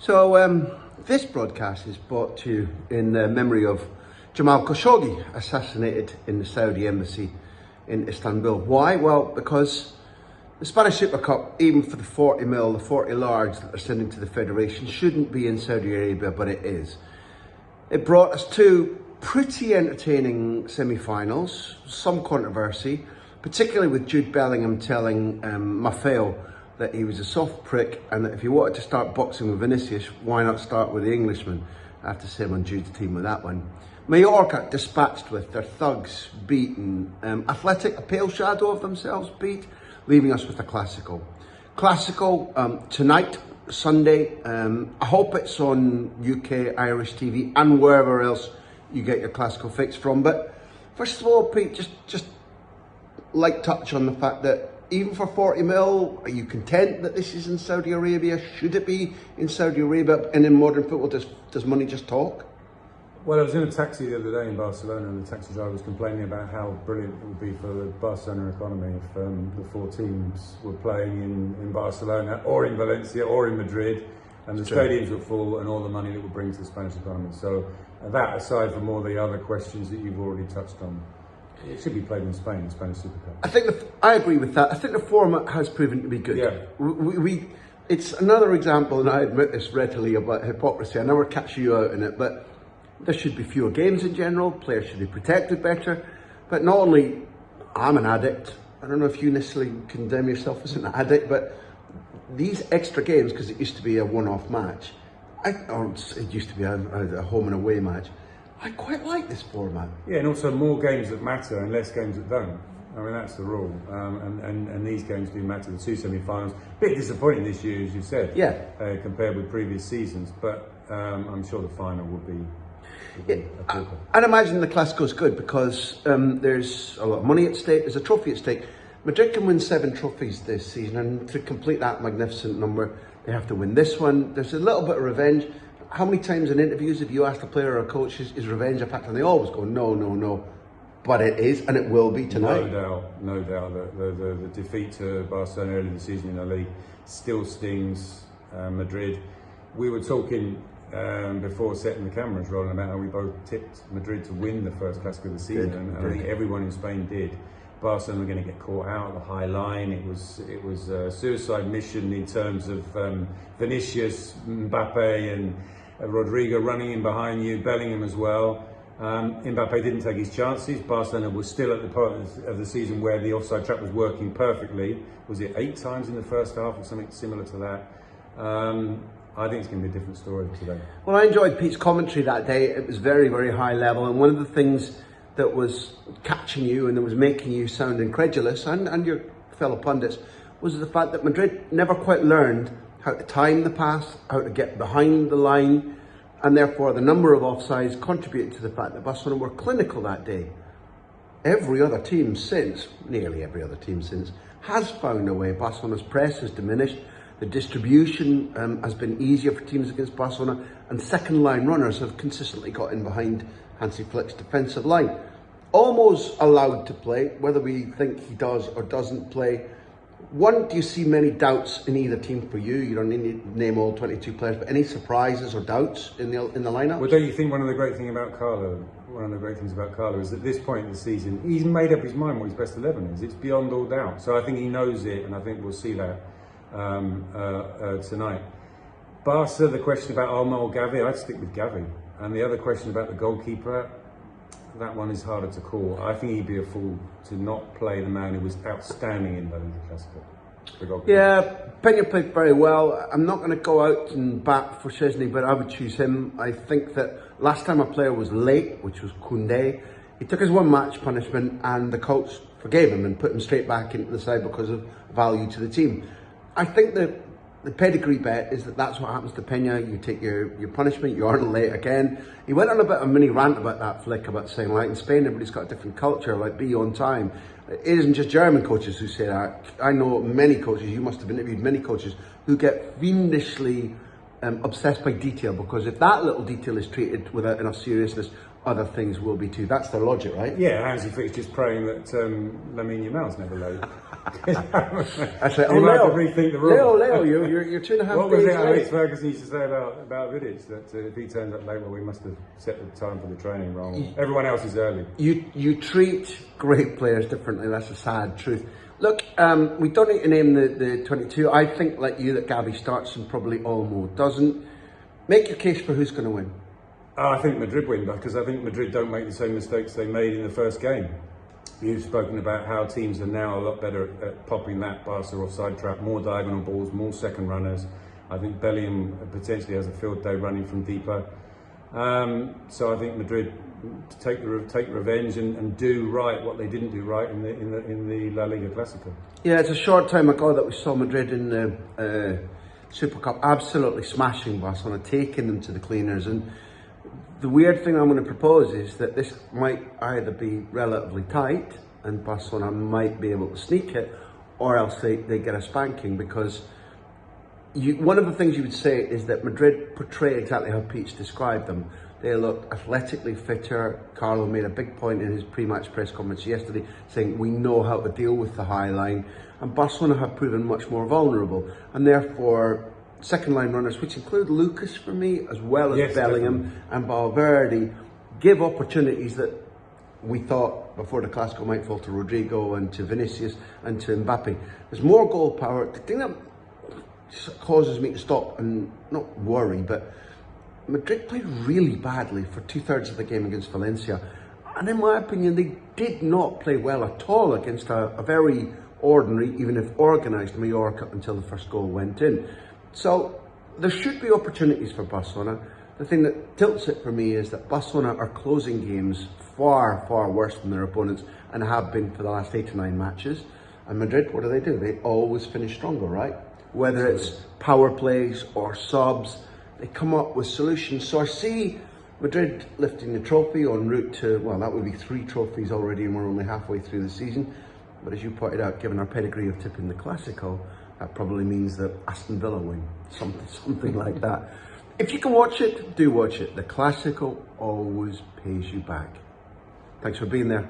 This broadcast is brought to you in memory of Jamal Khashoggi, assassinated in the Saudi embassy in Istanbul. Why? Well, because the Spanish Super Cup, even for the 40 mil, the 40 large that they're sending to the Federation, shouldn't be in Saudi Arabia, but it is. It brought us two pretty entertaining semi-finals, some controversy, particularly with Jude Bellingham telling Maffeo that he was a soft prick and that if he wanted to start boxing with Vinicius, why not start with the Englishman? I have to say I'm on Jude's team with that one. Mallorca dispatched with their thugs beaten. Athletic, a pale shadow of themselves, beat, leaving us with a Clasico. Clasico tonight, Sunday. I hope it's on UK, Irish TV and wherever else you get your Clasico fix from. But first of all, Pete, just like touch on the fact that even for 40 mil, are you content that this is in Saudi Arabia? Should it be in Saudi Arabia? And in modern football, does money just talk? Well, I was in a taxi the other day in Barcelona and the taxi driver was complaining about how brilliant it would be for the Barcelona economy if the four teams were playing in Barcelona or in Valencia or in Madrid and the stadiums were full and all the money that would bring to the Spanish economy. So that aside from all the other questions that you've already touched on, it should be played in Spain, the Spanish Super Cup. I agree with that. I think the format has proven to be good. Yeah. It's another example, and I admit this readily, about hypocrisy. I never catch you out in it, but there should be fewer games in general. Players should be protected better. But not only, I'm an addict. I don't know if you necessarily condemn yourself as an addict, but these extra games, because it used to be a one-off match, or it used to be a home and away match, I quite like this format. Yeah, and also more games that matter and less games that don't. I mean, that's the rule. And these games do matter. The two semi-finals, a bit disappointing this year, as you said, compared with previous seasons. But I'm sure the final will be I'd imagine the Clasico's good because there's a lot of money at stake. There's a trophy at stake. Madrid can win 7 trophies this season, and to complete that magnificent number, they have to win this one. There's a little bit of revenge. How many times in interviews have you asked a player or a coach, is revenge a factor? And they always go, no. But it is, and it will be tonight. No doubt. The defeat to Barcelona early in the season in the league still stings Madrid. We were talking before setting the cameras rolling about how we both tipped Madrid to win the first Clasico of the season, and I think everyone in Spain did. Barcelona were going to get caught out of the high line. It was a suicide mission in terms of Vinicius, Mbappe and Rodrigo running in behind you, Bellingham as well. Mbappe didn't take his chances. Barcelona was still at the part of the season where the offside trap was working perfectly. Was it 8 times in the first half or something similar to that? I think it's going to be a different story today. Well, I enjoyed Pete's commentary that day. It was very, very high level, and one of the things that was catching you and that was making you sound incredulous, and your fellow pundits, was the fact that Madrid never quite learned how to time the pass, how to get behind the line, and therefore the number of offsides contributed to the fact that Barcelona were clinical that day. Every other team since, nearly every other team since, has found a way. Barcelona's press has diminished. The distribution has been easier for teams against Barcelona, and second line runners have consistently got in behind Hansi Flick's defensive line. Almost allowed to play, whether we think he does or doesn't play. One, do you see many doubts in either team for you? You don't need to name all 22 players, but any surprises or doubts in the lineup? Well, don't you think one of the great things about Carlo is that at this point in the season, he's made up his mind what his best 11 is. It's beyond all doubt. So I think he knows it, and I think we'll see that tonight. Barca, the question about Olmo or Gavi, I'd stick with Gavi. And the other question about the goalkeeper, that one is harder to call. I think he'd be a fool to not play the man who was outstanding in the Clasico. Yeah, Peña played very well. I'm not going to go out and bat for Szczesny, but I would choose him. I think that last time a player was late, which was Koundé, he took his 1 match punishment and the coach forgave him and put him straight back into the side because of value to the team. I think that the pedigree bet is that that's what happens to Peña. You take your punishment, you aren't late again. He went on a bit of a mini rant about that, Flick, about saying, like, in Spain, everybody's got a different culture, like, be on time. It isn't just German coaches who say that. I know many coaches, you must have interviewed many coaches, who get fiendishly obsessed by detail, because if that little detail is treated without enough seriousness, other things will be too. That's their logic, right? Yeah, Hansi Flick's just praying that Lamine Yamal's never late. I say, he might have to rethink the rule. Leo, you're 2.5 days late. What was it Alex Ferguson used to say about Vidic, that if he turns up late, well, we must have set the time for the training wrong. Everyone else is early. You treat great players differently. That's a sad truth. Look, we don't need to name the 22. I think, like you, that Gavi starts and probably Olmo doesn't. Make your case for who's going to win. I think Madrid win, because I think Madrid don't make the same mistakes they made in the first game. You've spoken about how teams are now a lot better at popping that Barca offside trap, more diagonal balls, more second runners. I think Bellingham potentially has a field day running from deeper. So I think Madrid take revenge and do right what they didn't do right in the La Liga Clasico. Yeah, it's a short time ago that we saw Madrid in the Supercopa absolutely smashing Barcelona, taking them to the cleaners. And the weird thing I'm going to propose is that this might either be relatively tight and Barcelona might be able to sneak it, or else they get a spanking, because one of the things you would say is that Madrid portray exactly how Pete's described them. They look athletically fitter. Carlo made a big point in his pre-match press conference yesterday saying we know how to deal with the high line, and Barcelona have proven much more vulnerable, and therefore second line runners, which include Lucas for me, as well as Bellingham, definitely, and Valverde, give opportunities that we thought before the Clasico might fall to Rodrigo and to Vinicius and to Mbappe. There's more goal power. The thing that causes me to stop and not worry, but Madrid played really badly for 2/3 of the game against Valencia, and in my opinion they did not play well at all against a very ordinary, even if organised, Mallorca until the first goal went in. So there should be opportunities for Barcelona. The thing that tilts it for me is that Barcelona are closing games far, far worse than their opponents, and have been for the last 8 to 9 matches. And Madrid, what do? They always finish stronger, right? Whether it's power plays or subs, they come up with solutions. So I see Madrid lifting the trophy en route to, well, that would be 3 trophies already, and we're only halfway through the season. But as you pointed out, given our pedigree of tipping the Clasico, that probably means that Aston Villa win, something like that. If you can watch it, do watch it. The Clasico always pays you back. Thanks for being there.